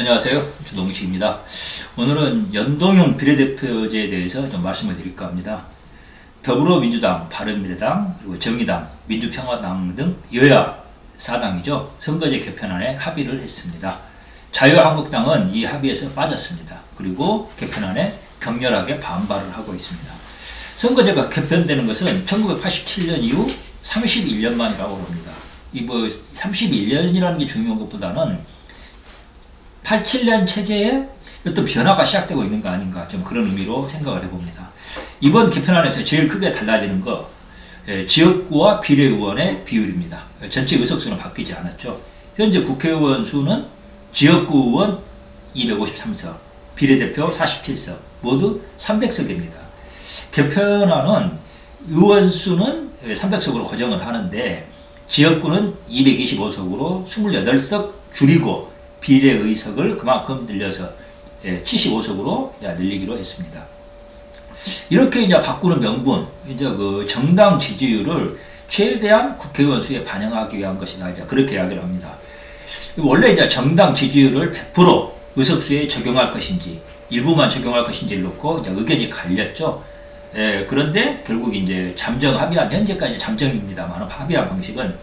안녕하세요. 주동식입니다. 오늘은 연동형 비례대표제에 대해서 좀 말씀을 드릴까 합니다. 더불어민주당, 바른미래당, 그리고 정의당, 민주평화당 등 여야 4당이죠. 선거제 개편안에 합의를 했습니다. 자유한국당은 이 합의에서 빠졌습니다. 그리고 개편안에 격렬하게 반발을 하고 있습니다. 선거제가 개편되는 것은 1987년 이후 31년 만이라고 합니다. 이 31년이라는 게 중요한 것보다는 87년 체제에 어떤 변화가 시작되고 있는 거 아닌가, 좀 그런 의미로 생각을 해봅니다. 이번 개편안에서 제일 크게 달라지는 거, 지역구와 비례의원의 비율입니다. 전체 의석수는 바뀌지 않았죠. 현재 국회의원 수는 지역구 의원 253석, 비례대표 47석, 모두 300석입니다. 개편안은 의원 수는 300석으로 고정을 하는데 지역구는 225석으로 28석 줄이고 비례의석을 그만큼 늘려서 75석으로 늘리기로 했습니다. 이렇게 이제 바꾸는 명분, 이제 그 정당 지지율을 최대한 국회의원 수에 반영하기 위한 것이다. 이제 그렇게 이야기를 합니다. 원래 이제 정당 지지율을 100% 의석수에 적용할 것인지, 일부만 적용할 것인지를 놓고 이제 의견이 갈렸죠. 그런데 결국 이제 잠정 합의한, 현재까지 잠정입니다만 합의한 방식은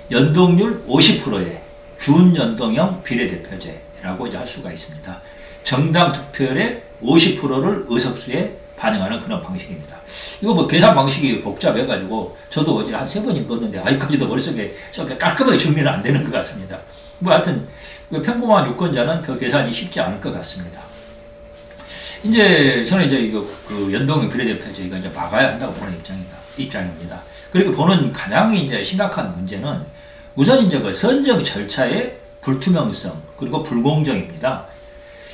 연동률 50%의 준연동형 비례대표제라고 이제 할 수가 있습니다. 정당 득표율의 50%를 의석수에 반영하는 그런 방식입니다. 이거 뭐 계산 방식이 복잡해가지고 저도 어제 한 3번 읽었는데 아직까지도 머릿속에 깔끔하게 정리는 안 되는 것 같습니다. 뭐 하여튼 평범한 유권자는 더 계산이 쉽지 않을 것 같습니다. 이제 저는 이제 이거 그 연동형 비례대표제 이거 이제 막아야 한다고 보는 입장입니다. 그렇게 보는 가장 이제 심각한 문제는 우선 이제 그 선정 절차의 불투명성 그리고 불공정입니다.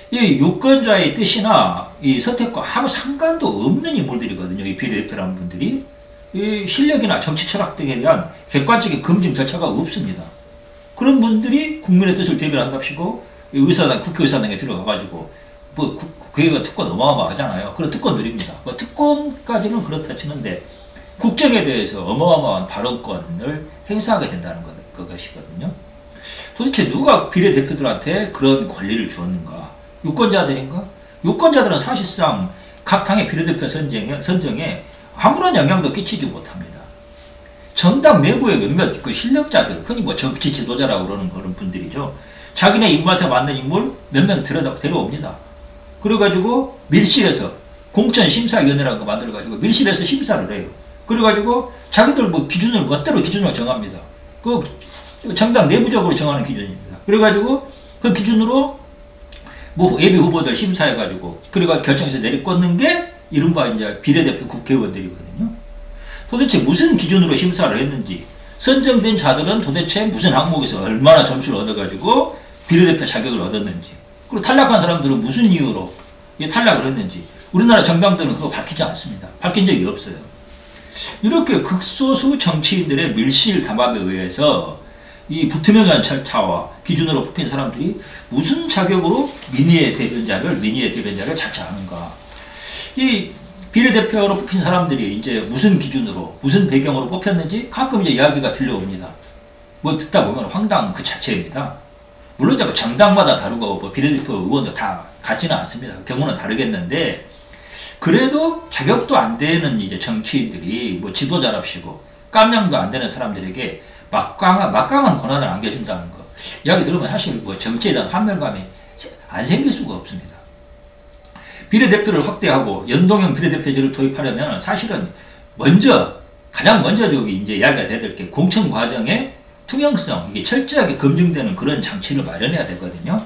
이 유권자의 뜻이나 이 선택과 아무 상관도 없는 인물들이거든요. 이 비례대표라는 분들이 이 실력이나 정치 철학 등에 대한 객관적인 검증 절차가 없습니다. 그런 분들이 국민의 뜻을 대변한답시고 의사당, 국회의사당에 들어가가지고 뭐 국회의원 특권 어마어마하잖아요. 그런 특권들입니다. 뭐 특권까지는 그렇다 치는데 국정에 대해서 어마어마한 발언권을 행사하게 된다는 것이거든요. 도대체 누가 비례대표들한테 그런 권리를 주었는가? 유권자들인가? 유권자들은 사실상 각 당의 비례대표 선정에 아무런 영향도 끼치지 못합니다. 정당 내부의 몇몇 그 실력자들, 흔히 뭐 정치 지도자라고 그러는 그런 분들이죠. 자기네 입맛에 맞는 인물 몇 명 데려옵니다. 그래가지고 밀실에서 공천심사위원회라는 거 만들어가지고 밀실에서 심사를 해요. 그래가지고 자기들 뭐 기준을 멋대로 기준을 정합니다. 그 정당 내부적으로 정하는 기준입니다. 그래가지고 그 기준으로 뭐 예비 후보들 심사해가지고 그래가 결정해서 내리꽂는 게 이른바 이제 비례대표 국회의원들이거든요. 도대체 무슨 기준으로 심사를 했는지, 선정된 자들은 도대체 무슨 항목에서 얼마나 점수를 얻어가지고 비례대표 자격을 얻었는지, 그리고 탈락한 사람들은 무슨 이유로 탈락을 했는지, 우리나라 정당들은 그거 밝히지 않습니다. 밝힌 적이 없어요. 이렇게 극소수 정치인들의 밀실 담합에 의해서 이 불투명한 절차와 기준으로 뽑힌 사람들이 무슨 자격으로 민의의 대변자를 자처하는가. 이 비례대표로 뽑힌 사람들이 이제 무슨 기준으로, 무슨 배경으로 뽑혔는지 가끔 이제 이야기가 들려옵니다. 뭐 듣다 보면 황당 그 자체입니다. 물론 이제 정당마다 다르고 뭐 비례대표 의원도 다 같지는 않습니다. 경우는 다르겠는데, 그래도 자격도 안 되는 이제 정치인들이 뭐 지도자랍시고 깜냥도 안 되는 사람들에게 막강한 권한을 안겨준다는 거. 이야기 들으면 사실 뭐 정치에 대한 환멸감이 안 생길 수가 없습니다. 비례대표를 확대하고 연동형 비례대표제를 도입하려면 사실은 가장 먼저 이제 이야기가 돼야 될 게 공천 과정의 투명성, 이게 철저하게 검증되는 그런 장치를 마련해야 되거든요.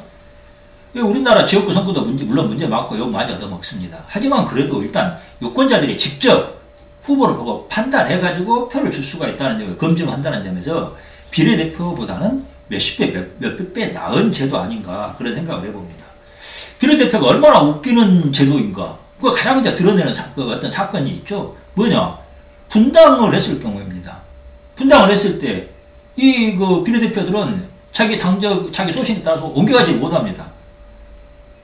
우리나라 지역구 선거도 물론 문제 많고 욕 많이 얻어먹습니다. 하지만 그래도 일단 유권자들이 직접 후보를 보고 판단해가지고 표를 줄 수가 있다는 점을 검증한다는 점에서 비례대표보다는 몇십 배 나은 제도 아닌가 그런 생각을 해봅니다. 비례대표가 얼마나 웃기는 제도인가, 그거 가장 이제 드러내는 어떤 사건이 있죠. 뭐냐, 분당을 했을 경우입니다. 분당을 했을 때 이 그 비례대표들은 자기 소신에 따라서 옮겨가지 못합니다.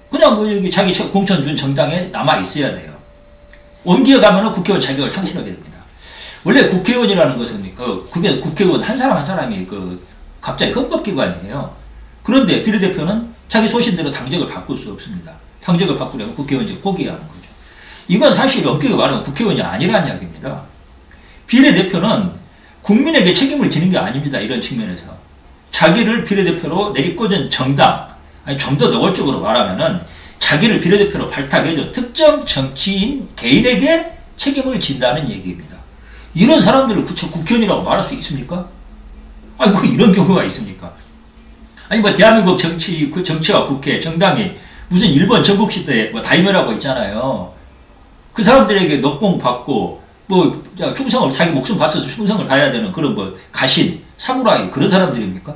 그냥 뭐 여기 자기 공천 준 정당에 남아 있어야 돼요. 옮겨가면은 국회의원 자격을 상실하게 됩니다. 원래 국회의원이라는 것은 그게 국회의원 한 사람 한 사람이 갑자기 헌법기관이에요. 그런데 비례대표는 자기 소신대로 당적을 바꿀 수 없습니다. 당적을 바꾸려면 국회의원직 포기해야 하는 거죠. 이건 사실 엄격히 말하면 국회의원이 아니라는 이야기입니다. 비례대표는 국민에게 책임을 지는 게 아닙니다. 이런 측면에서. 자기를 비례대표로 내리꽂은 정당, 아니 좀 더 노골적으로 말하면은 자기를 비례대표로 발탁해줘 특정 정치인 개인에게 책임을 진다는 얘기입니다. 이런 사람들을 국회의원이라고 말할 수 있습니까? 아니 뭐 이런 경우가 있습니까? 아니 뭐 대한민국 정치와 국회, 정당이 무슨 일본 전국시대에 뭐 다이묘라고 있잖아요. 그 사람들에게 녹봉 받고 뭐 충성을 자기 목숨 바쳐서 충성을 다해야 되는 그런 뭐 가신, 사무라이 그런 사람들입니까?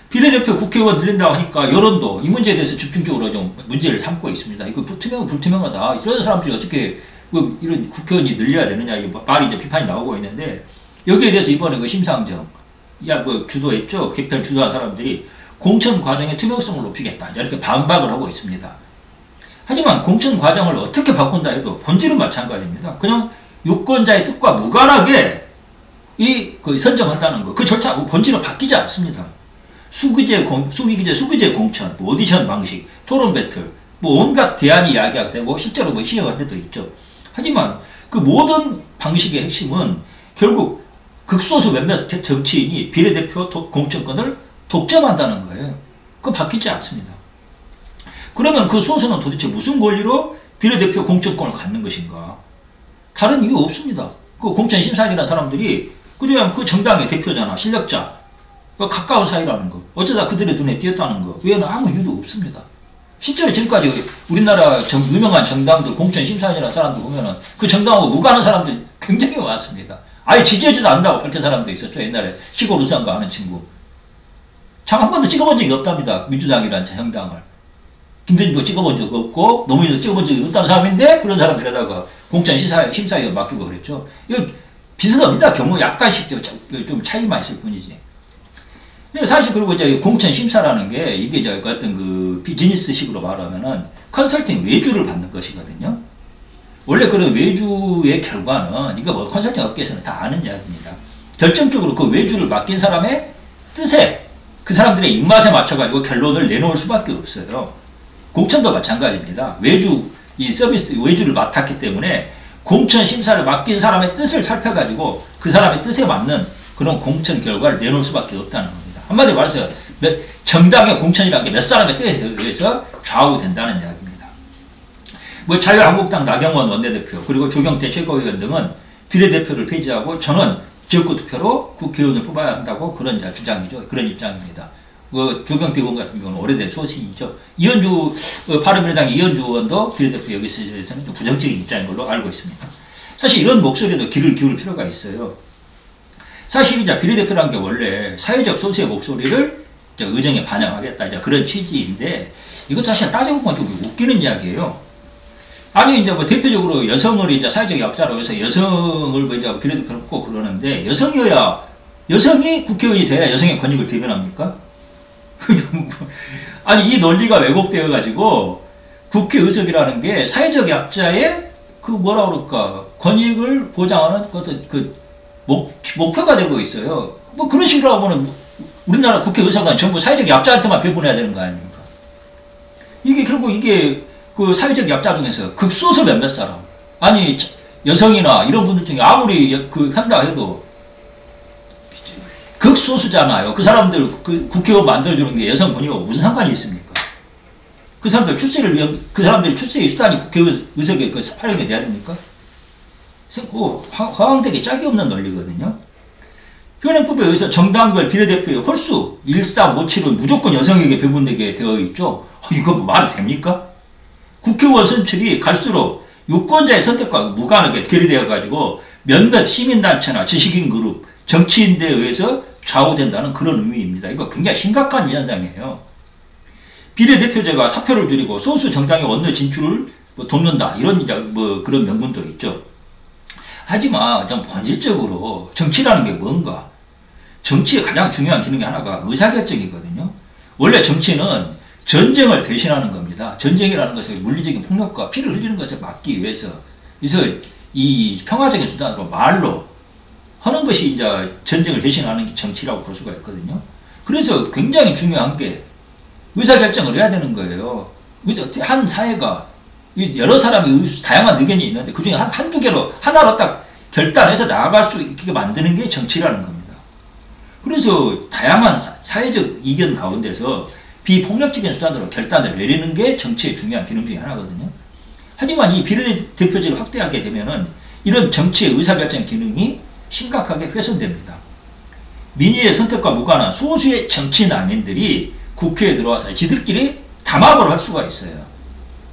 비례대표 국회의원 들린다고 하니까 여론도 이 문제에 대해서 집중적으로 좀 문제를 삼고 있습니다. 이거 불투명하다. 이런 사람들이 어떻게 뭐 이런 국회의원이 늘려야 되느냐 이게 말이 이제 비판이 나오고 있는데 여기에 대해서 이번에 그 심상정 뭐 주도했죠. 개편 주도한 사람들이 공천 과정의 투명성을 높이겠다 이렇게 반박을 하고 있습니다. 하지만 공천 과정을 어떻게 바꾼다 해도 본질은 마찬가지입니다. 그냥 유권자의 뜻과 무관하게 그 선정한다는 거, 그 절차 본질은 바뀌지 않습니다. 수기제 공천, 뭐 오디션 방식, 토론 배틀, 뭐 온갖 대안이 이야기가 되고 실제로 뭐 시행한 데도 있죠. 하지만 그 모든 방식의 핵심은 결국 극소수 몇몇 정치인이 비례대표 공천권을 독점한다는 거예요. 그거 바뀌지 않습니다. 그러면 그 소수는 도대체 무슨 권리로 비례대표 공천권을 갖는 것인가? 다른 이유 없습니다. 그 공천심사위라는 사람들이 그냥 그 정당의 대표잖아, 실력자, 가까운 사이라는 거, 어쩌다 그들의 눈에 띄었다는 거 외에는 아무 이유도 없습니다. 실제로 지금까지 우리나라 유명한 정당들 공천심사위라는 사람들 보면은 그 정당하고 무관한 사람들 굉장히 많습니다. 아예 지지하지도 않는다고 밝힌 사람도 있었죠. 옛날에 시골 우상가 하는 친구. 참 한 번도 찍어본 적이 없답니다. 민주당이라는 정당을. 김대중도 찍어본 적 없고 노무현도 찍어본 적이 없다는 사람인데 그런 사람들에다가 공천심사위원 맡기고 그랬죠. 이거 비슷합니다. 경우 약간씩 좀 차이만 있을 뿐이지. 사실 그리고 이제 공천심사라는 게 이게 이제 어떤 그 비즈니스식으로 말하면은 컨설팅 외주를 받는 것이거든요. 원래 그런 외주의 결과는 이거 뭐 컨설팅 업계에서는 다 아는 이야기입니다. 결정적으로 그 외주를 맡긴 사람의 뜻에 그 사람들의 입맛에 맞춰가지고 결론을 내놓을 수밖에 없어요. 공천도 마찬가지입니다. 이 서비스 외주를 맡았기 때문에 공천 심사를 맡긴 사람의 뜻을 살펴가지고 그 사람의 뜻에 맞는 그런 공천 결과를 내놓을 수밖에 없다는 겁니다. 한마디로 말해서 정당의 공천이라는 게 몇 사람의 뜻에 의해서 좌우된다는 이야기입니다. 뭐 자유한국당 나경원 원내대표 그리고 조경태 최고위원 등은 비례대표를 폐지하고 저는 지역구 투표로 국회의원을 뽑아야 한다고 그런 주장이죠. 그런 입장입니다. 조경태 의원 같은 경우는 오래된 소신이죠. 바른미래당 이현주 의원도 비례대표 여기서는 좀 부정적인 입장인 걸로 알고 있습니다. 사실 이런 목소리에도 귀를 기울일 필요가 있어요. 사실 이제 비례대표라는 게 원래 사회적 소수의 목소리를 의정에 반영하겠다 이제 그런 취지인데 이것도 사실 따져보면 좀 웃기는 이야기예요. 아니 이제 뭐 대표적으로 여성을 이제 사회적 약자로 해서 여성을 뭐 이제 비례대표로 뽑고 그러는데 여성이 국회의원이 돼야 여성의 권익을 대변합니까? 아니 이 논리가 왜곡되어 가지고 국회의석이라는 게 사회적 약자의 그 뭐라 그럴까 권익을 보장하는 어떤 그 목표가 되고 있어요. 뭐 그런 식으로 하면은 우리나라 국회의석은 전부 사회적 약자한테만 배분해야 되는 거 아닙니까? 이게 결국 그 사회적 약자 중에서 극소수 몇몇 사람, 아니 여성이나 이런 분들 중에 아무리 한다 해도 극소수잖아요. 그 사람들 그 국회의원 만들어주는 게 여성 권익하고 무슨 상관이 있습니까? 그 사람들 그 사람들이 출세의 수단이 국회의석에 활용이 돼야 됩니까? 허황되게 짝이 없는 논리거든요. 현행법에 의해서 정당별 비례대표의 홀수 1357은 무조건 여성에게 배분되게 되어 있죠. 이거 뭐 말이 됩니까? 국회의원 선출이 갈수록 유권자의 선택과 무관하게 결의되어 가지고 몇몇 시민단체나 지식인 그룹, 정치인들에 의해서 좌우된다는 그런 의미입니다. 이거 굉장히 심각한 현상이에요. 비례대표제가 사표를 줄이고 소수 정당의 원내 진출을 돕는다 이런 그런 명분도 있죠. 하지만 좀 본질적으로 정치라는 게 뭔가? 정치의 가장 중요한 기능이 하나가 의사결정이거든요. 원래 정치는 전쟁을 대신하는 겁니다. 전쟁이라는 것은 물리적인 폭력과 피를 흘리는 것을 막기 위해서 그래서 이 평화적인 수단으로 말로 하는 것이 이제 전쟁을 대신하는 게 정치라고 볼 수가 있거든요. 그래서 굉장히 중요한 게 의사결정을 해야 되는 거예요. 한 사회가 여러 사람이 다양한 의견이 있는데 그중에 한두 개로 하나로 딱 결단해서 나아갈 수 있게 만드는 게 정치라는 겁니다. 그래서 다양한 사회적 이견 가운데서 비폭력적인 수단으로 결단을 내리는 게 정치의 중요한 기능 중에 하나거든요. 하지만 이 비례대표제를 확대하게 되면은 이런 정치의 의사결정 기능이 심각하게 훼손됩니다. 민의의 선택과 무관한 소수의 정치 낭인들이 국회에 들어와서 지들끼리 담합을 할 수가 있어요.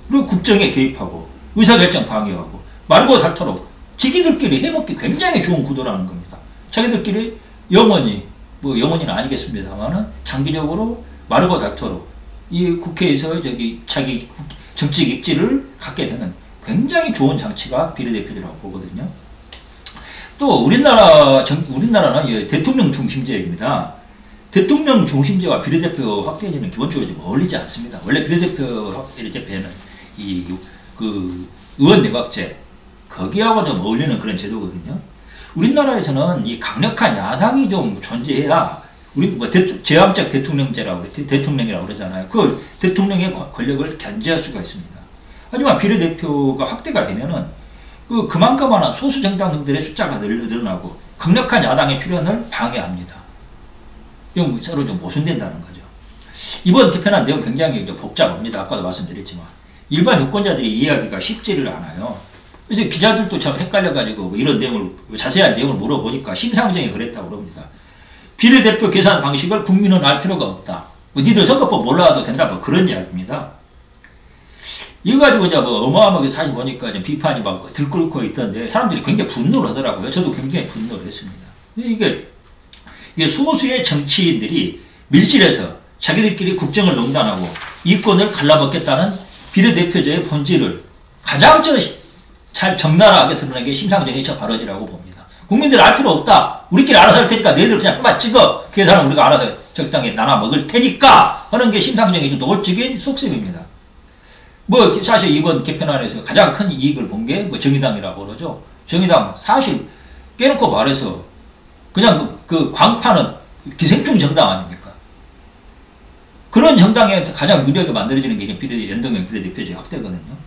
그리고 국정에 개입하고 의사결정 방해하고 마르고 닳도록 지기들끼리 해먹기 굉장히 좋은 구도라는 겁니다. 자기들끼리 영원히 영원히는 아니겠습니다만은 장기적으로 마르고 닳도록 이 국회에서 자기 정치적 입지를 갖게 되는 굉장히 좋은 장치가 비례대표제라고 보거든요. 또 우리나라는 대통령 중심제입니다. 대통령 중심제와 비례대표 확대제는 기본적으로 좀 어울리지 않습니다. 원래 비례대표제는 의원 내각제 거기하고 좀 어울리는 그런 제도거든요. 우리나라에서는 이 강력한 야당이 좀 존재해야 우리 제왕적 대통령제라고 대통령이라고 그러잖아요. 그 대통령의 권력을 견제할 수가 있습니다. 하지만 비례대표가 확대가 되면은 그만큼만 소수 정당들의 숫자가 늘어나고 강력한 야당의 출현을 방해합니다. 이건 서로 좀 모순된다는 거죠. 이번 개편안 내용 굉장히 복잡합니다. 아까도 말씀드렸지만 일반 유권자들이 이해하기가 쉽지를 않아요. 그래서 기자들도 참 헷갈려가지고 이런 내용을 자세한 내용을 물어보니까 심상정이 그랬다고 그럽니다. 비례대표 계산 방식을 국민은 알 필요가 없다. 니들 선거법 몰라도 된다. 그런 이야기입니다. 이거 가지고 어마어마하게 사실 보니까 비판이 막 들끓고 있던데 사람들이 굉장히 분노를 하더라고요. 저도 굉장히 분노를 했습니다. 이게 소수의 정치인들이 밀실에서 자기들끼리 국정을 농단하고 이권을 갈라먹겠다는 비례대표제의 본질을 가장 잘 적나라하게 드러낸 게 심상정의 저 발언이라고 봅니다. 국민들 알 필요 없다. 우리끼리 알아서 할 테니까 너희들 그냥 그만 찍어. 계산은 우리가 알아서 적당히 나눠 먹을 테니까 하는 게 심상정의 좀 노골적인 속셈입니다. 사실 이번 개편안에서 가장 큰 이익을 본 게 정의당이라고 그러죠. 정의당 사실 깨놓고 말해서 그냥 그 광파는 기생충 정당 아닙니까? 그런 정당에 가장 유리하게 만들어지는 게 연동형 비례대표제 확대거든요.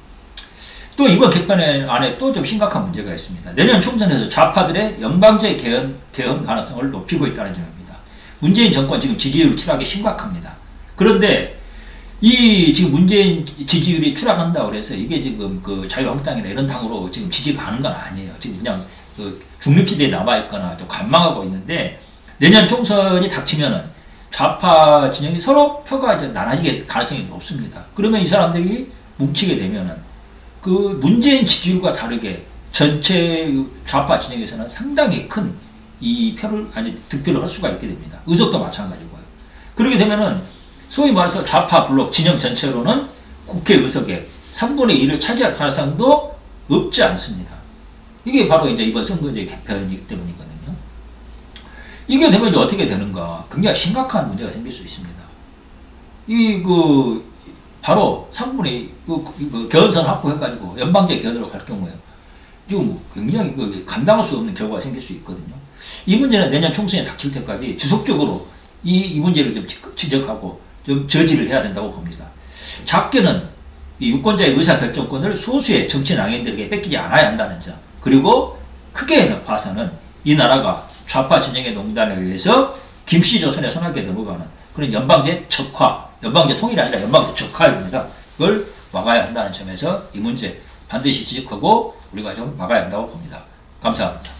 또 이번 개편안에 또 좀 심각한 문제가 있습니다. 내년 총선에서 좌파들의 연방제 개헌 가능성을 높이고 있다는 점입니다. 문재인 정권 지금 지지율 추락이 심각합니다. 그런데 지금 문재인 지지율이 추락한다고 그래서 이게 지금 자유한국당이나 이런 당으로 지금 지지가 가는 건 아니에요. 지금 그냥 중립지대에 남아있거나 좀 관망하고 있는데 내년 총선이 닥치면은 좌파 진영이 서로 표가 나눠지게 가능성이 높습니다. 그러면 이 사람들이 뭉치게 되면은 문재인 지지율과 다르게 전체 좌파 진영에서는 상당히 큰 득표를 할 수가 있게 됩니다. 의석도 마찬가지고요. 그렇게 되면은 소위 말해서 좌파 블록 진영 전체로는 국회 의석의 3분의 1을 차지할 가능성도 없지 않습니다. 이게 바로 이번 선거제 개편이기 때문이거든요. 이게 되면 어떻게 되는가? 굉장히 심각한 문제가 생길 수 있습니다. 바로 3분의 개헌선 확보해가지고 연방제 개헌으로 갈 경우에 지금 굉장히 감당할 수 없는 결과가 생길 수 있거든요. 이 문제는 내년 총선에 닥칠 때까지 지속적으로 이 문제를 좀 지적하고 좀 저지를 해야 된다고 봅니다. 작게는 이 유권자의 의사결정권을 소수의 정치 낭인들에게 뺏기지 않아야 한다는 점, 그리고 크게 봐서는 이 나라가 좌파 진영의 농단에 의해서 김씨조선에 손하게 넘어가는 그런 연방제 적화, 연방제 통일이 아니라 연방제 적화입니다. 그걸 막아야 한다는 점에서 이 문제 반드시 지적하고 우리가 좀 막아야 한다고 봅니다. 감사합니다.